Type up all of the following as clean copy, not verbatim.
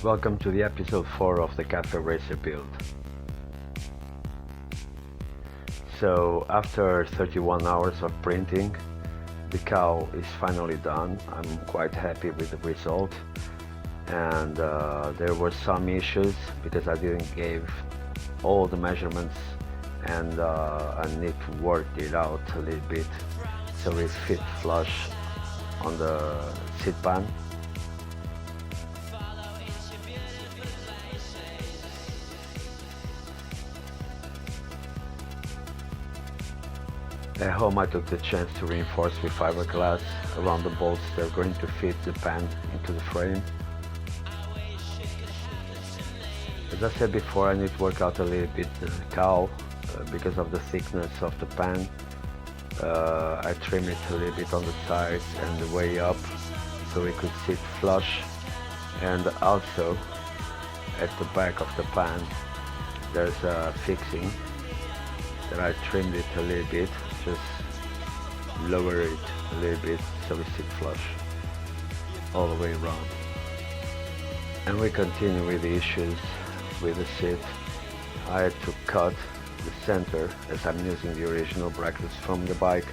Welcome to the episode 4 of the Cafe Racer build. So after 31 hours of printing, the cow is finally done. I'm quite happy with the result, and there were some issues because I didn't give all the measurements, and I need to work it out a little bit so it fit flush on the seat pan. At home I took the chance to reinforce with fiberglass around the bolts that are going to fit the pan into the frame. As I said before, I need to work out a little bit the cowl because of the thickness of the pan. I trim it a little bit on the sides and the way up so it could sit flush, and also at the back of the pan there's a fixing that I trimmed it a little bit, just lower it a little bit so we sit flush all the way around. And we continue with the issues with the seat. I had to cut the center as I'm using the original brackets from the bike.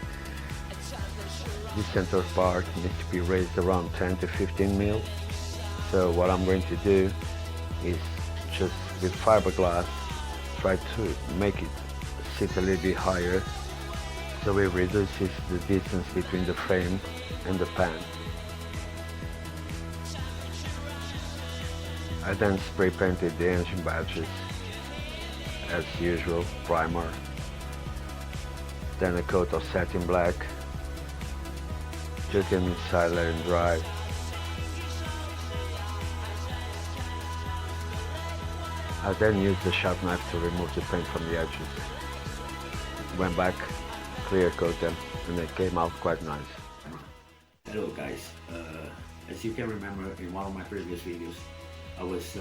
This center part needs to be raised around 10 to 15 mil. So what I'm going to do is just with fiberglass try to make it sit a little bit higher so it reduces the distance between the frame and the pan. I then spray painted the engine badges as usual, primer, then a coat of satin black, just get inside, let it dry. I then used the sharp knife to remove the paint from the edges. Went back, clear coat them, and they came out quite nice. Hello guys, as you can remember in one of my previous videos I was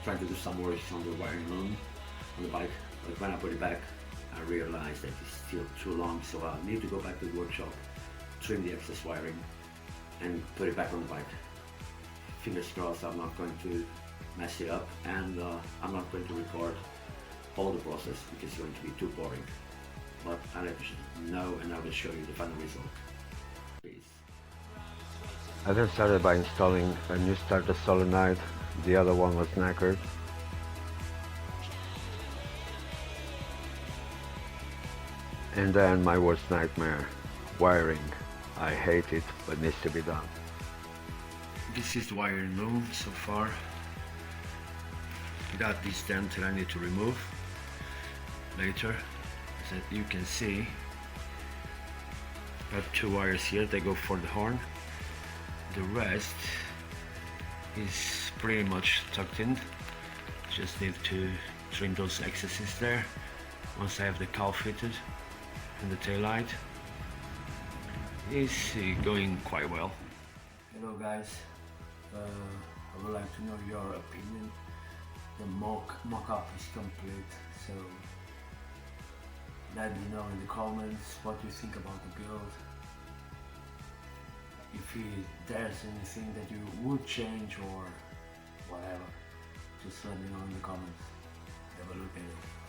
trying to do some work on the wiring loom on the bike, but when I put it back I realized that it's still too long, so I need to go back to the workshop, trim the excess wiring and put it back on the bike. Fingers crossed I'm not going to mess it up, and I'm not going to record all the process because it's going to be too boring, but I'll let you know and I will show you the final result. Peace. I then started by installing a new starter solenoid. The other one was knackered. And then my worst nightmare, wiring. I hate it, but needs to be done. This is the wiring loom so far. Got this dent that I need to remove later. As you can see, I have 2 wires here, they go for the horn. The rest is pretty much tucked in. Just need to trim those excesses there once I have the cowl fitted and the tail light. It's going quite well. Hello guys, I would like to know your opinion. The mock-up is complete, so let me know in the comments what you think about the build. If there's anything that you would change or whatever, just let me know in the comments. Have a look at it.